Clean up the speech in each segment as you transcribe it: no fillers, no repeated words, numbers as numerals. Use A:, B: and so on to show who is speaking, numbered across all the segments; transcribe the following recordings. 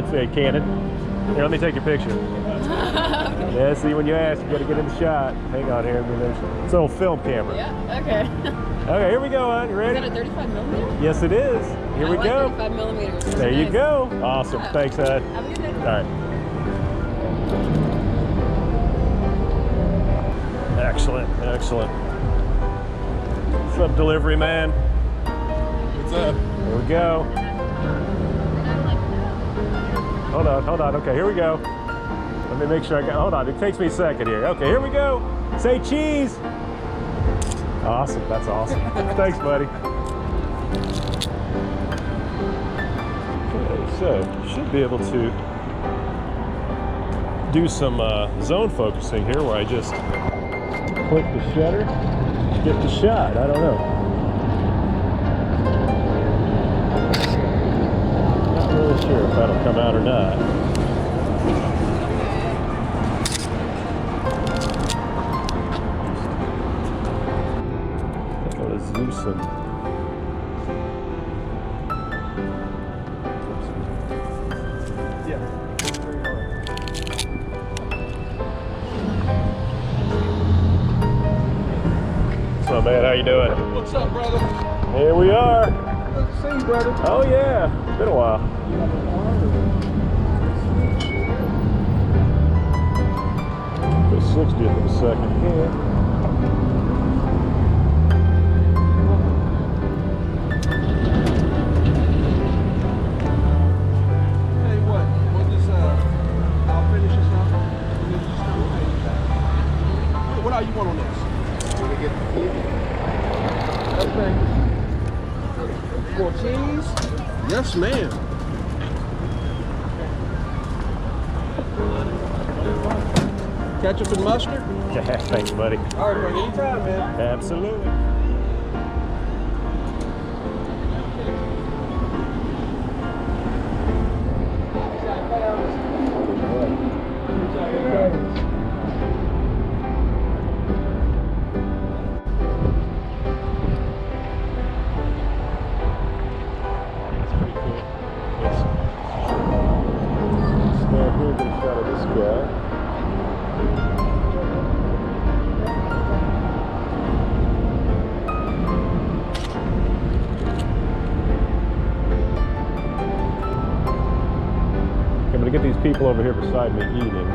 A: It's a Canon. Here, let me take your picture. Yeah, see, when you ask, you got to get in the shot. Hang on here. It's an old film camera.
B: Yeah, okay.
A: Okay, here we go, hon. You ready?
B: Is that a 35mm?
A: Yes, it is. Here we go.
B: 35mm.
A: There you go. Awesome. Thanks, hon.
B: Have a good day.
A: All right. Excellent, excellent. What's up, delivery man?
C: What's up?
A: Here we go. Hold on. Okay, here we go. Let me make sure I got, hold on, it takes me a second here. Okay, here we go. Say cheese. Awesome, that's awesome. Thanks, buddy. Okay, so should be able to do some zone focusing here where I just click the shutter, get the shot. I don't know. Not really sure if that'll come out or not. Do some What's up, man? How you doing?
C: What's up, brother?
A: Here we are.
C: Good to see you, brother.
A: Oh yeah, been a while. Go 60th of a second here.
C: What you want on this? Want to get okay. More cheese? Yes, ma'am. Ketchup and mustard?
A: Yeah, thanks, buddy.
C: All right, bro. Anytime, man.
A: Absolutely. Get these people over here beside me eating.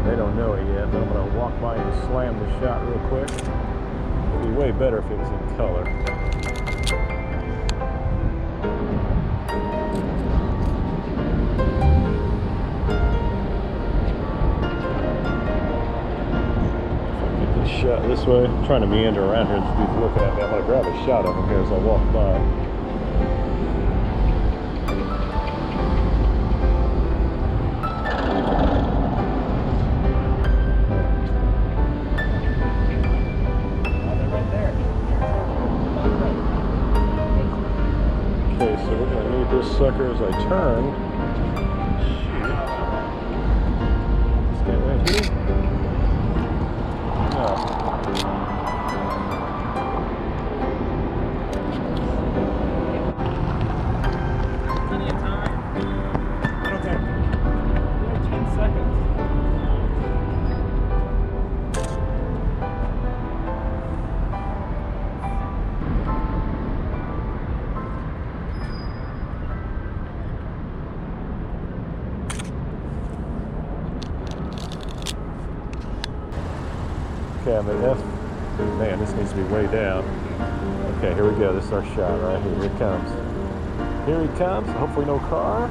A: They don't know it yet, but I'm going to walk by and slam the shot real quick. It'd be way better if it was in color. Get this shot this way. I'm trying to meander around here. This dude's looking at me. I'm going to grab a shot of him here as I walk by. Sucker as I turn. Shoot. This guy right here. No.
D: Plenty of time. Okay. 10 seconds.
A: Okay, I'm at F. Man, this needs to be way down. Okay, here we go. This is our shot right here. Here it comes. Here he comes. Hopefully no car.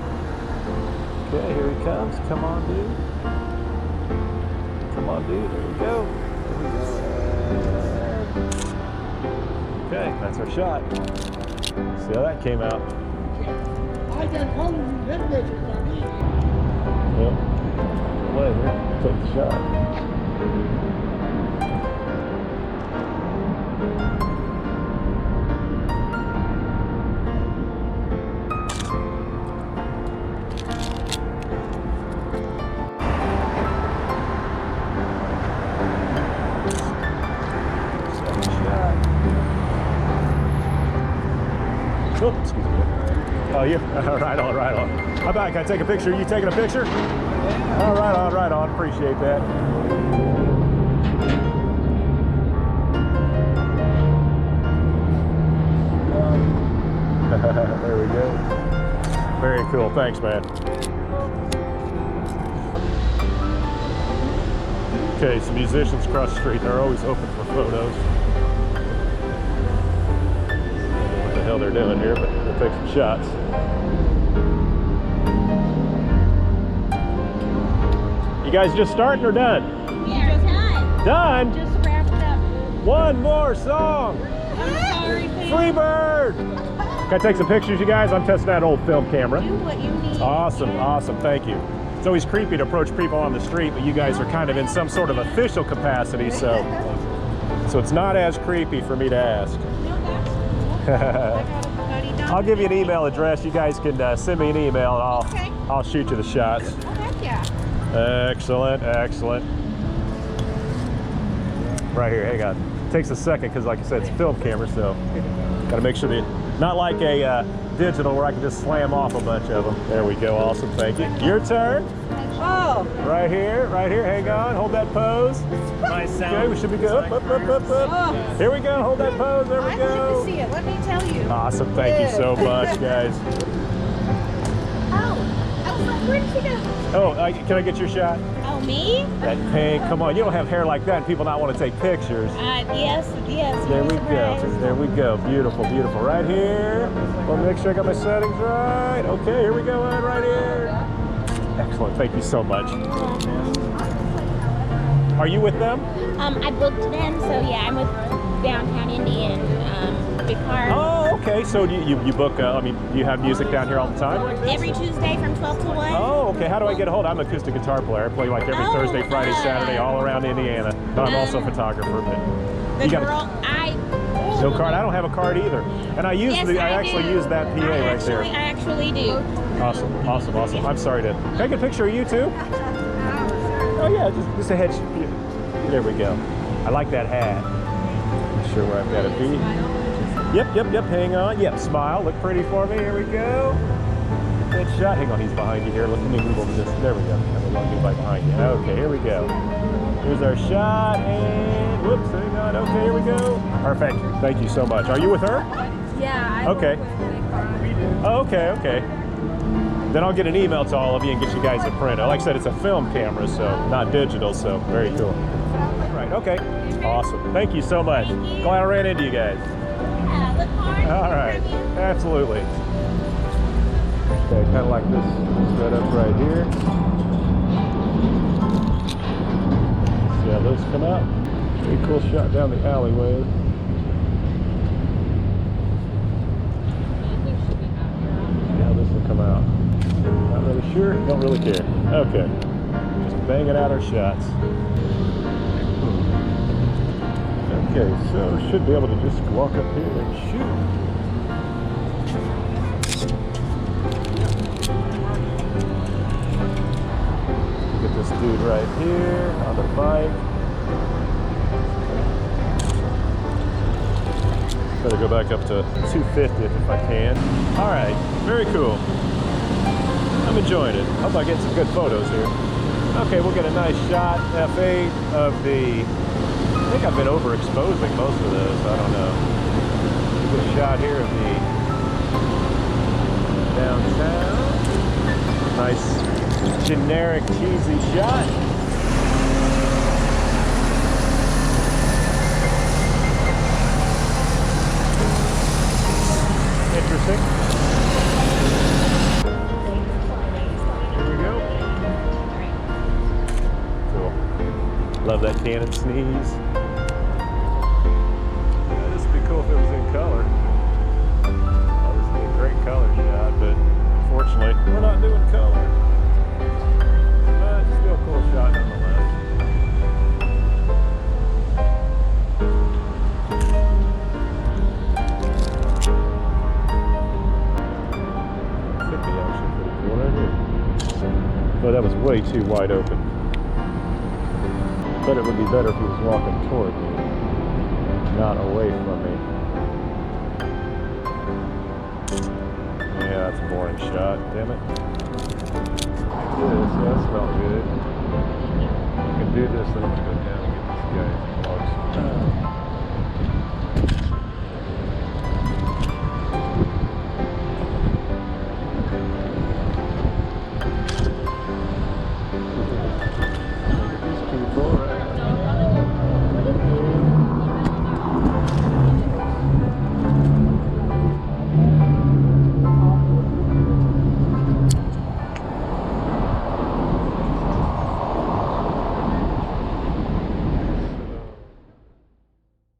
A: Okay, here he comes. Come on, dude. Come on, dude. There we go. Okay, that's our shot. See how that came out. Yep. Later. Take the shot. Oh, excuse me. Oh, you? Right on, right on. How about, can I take a picture? You taking a picture? Oh, right on. Appreciate that. There we go. Very cool. Thanks, man. Okay, some musicians across the street. They're always open for photos. I don't know what the hell they're doing here, but we'll take some shots. You guys just starting or done?
B: We are done.
A: Done?
B: Just wrapped up.
A: One more song.
B: I'm sorry, babe.
A: Free bird. Can I take some pictures, you guys? I'm testing that old film camera.
B: Do what you need.
A: Awesome. Thank you. It's always creepy to approach people on the street, but you guys are kind of in some sort of official capacity, so it's not as creepy for me to ask.
B: No, that's cool. I got a buddy down
A: I'll give you an
B: today.
A: email address. You guys can send me an email, and
B: Okay.
A: I'll shoot you the shots.
B: Oh, heck yeah.
A: Excellent. Right here, hang on. Takes a second because, like I said, it's a film camera, so got to make sure that not like a digital where I can just slam off a bunch of them. There we go. Awesome. Thank you. Your turn.
B: Oh.
A: Right here. Hang on. Hold that pose.
D: My sound.
A: Okay, we should be good. Up.
B: Oh.
A: Here we go. Hold that pose. There we
B: I'd like to
A: go.
B: see it. Let me tell you.
A: Awesome. Thank you so much, guys.
B: Oh. I was like, where did she go?
A: Oh, can I get your shot?
B: Oh, me?
A: That pink. Come on. You don't have hair like that and people not want to take pictures.
B: Yes.
A: There we
B: Surprise.
A: go. There we go. Beautiful. Right here. Want to make sure I got my settings right. Okay, here we go. Right here. Excellent. Thank you so much. Are you with them?
B: I booked them, so yeah, I'm with Downtown Indy and Big Car.
A: Oh, okay. So do you book, do you have music down here all the time?
B: Every Tuesday from 12 to 1.
A: Oh, okay. How do I get a hold? I'm an acoustic guitar player. I play like every
B: Oh,
A: Thursday, Friday, Saturday, all around Indiana. But I'm also a photographer. But
B: The
A: you got
B: girl,
A: no card? I don't have a card either. And I use
B: Yes,
A: I
B: I
A: actually
B: do.
A: use that PA right there.
B: I actually do.
A: Awesome. I'm sorry to. Can I get a picture of you too? Oh yeah, just a head. There we go. I like that hat. Not sure where I've got to be. Yep. Hang on. Yep. Smile. Look pretty for me. Here we go. Good shot. Hang on. He's behind you here. Let me move over this. There we go. Have a long right behind you. Okay. Here we go. Here's our shot. And whoops. Hang on. Okay. Here we go. Perfect. Thank you so much. Are you with her?
B: Yeah.
A: Okay. Oh, okay. Then I'll get an email to all of you and get you guys a print. Like I said, it's a film camera, so not digital, so very cool. Right, okay. Awesome. Thank you so much.
B: Thank you.
A: Glad I ran into you guys.
B: Yeah, look hard.
A: All right. Absolutely. Okay, kind of like this setup right here. See how those come out. Pretty cool shot down the alleyway. See how this will come out. Not really sure, don't really care. Okay, just banging out our shots. Okay, so should be able to just walk up here and shoot. Get this dude right here on the bike. Better go back up to 250th if I can. All right, very cool. I'm enjoying it. Hope I get some good photos here. Okay, we'll get a nice shot, F8 of the, I think I've been overexposing most of those, I don't know. Good shot here of the downtown. Nice generic cheesy shot. Interesting. Love that Canon sneeze. Yeah, this would be cool if it was in color. Oh, this would be a great color shot, but unfortunately, we're not doing color. But still a cool shot nonetheless. Could be actually pretty cool right here. But that was way too wide open. But it would be better if he was walking toward me, not away from me. Yeah, Yeah, that's a boring shot. Damn it. Yes, that smelled good. You can do this, then I'm gonna go down and get these guys close.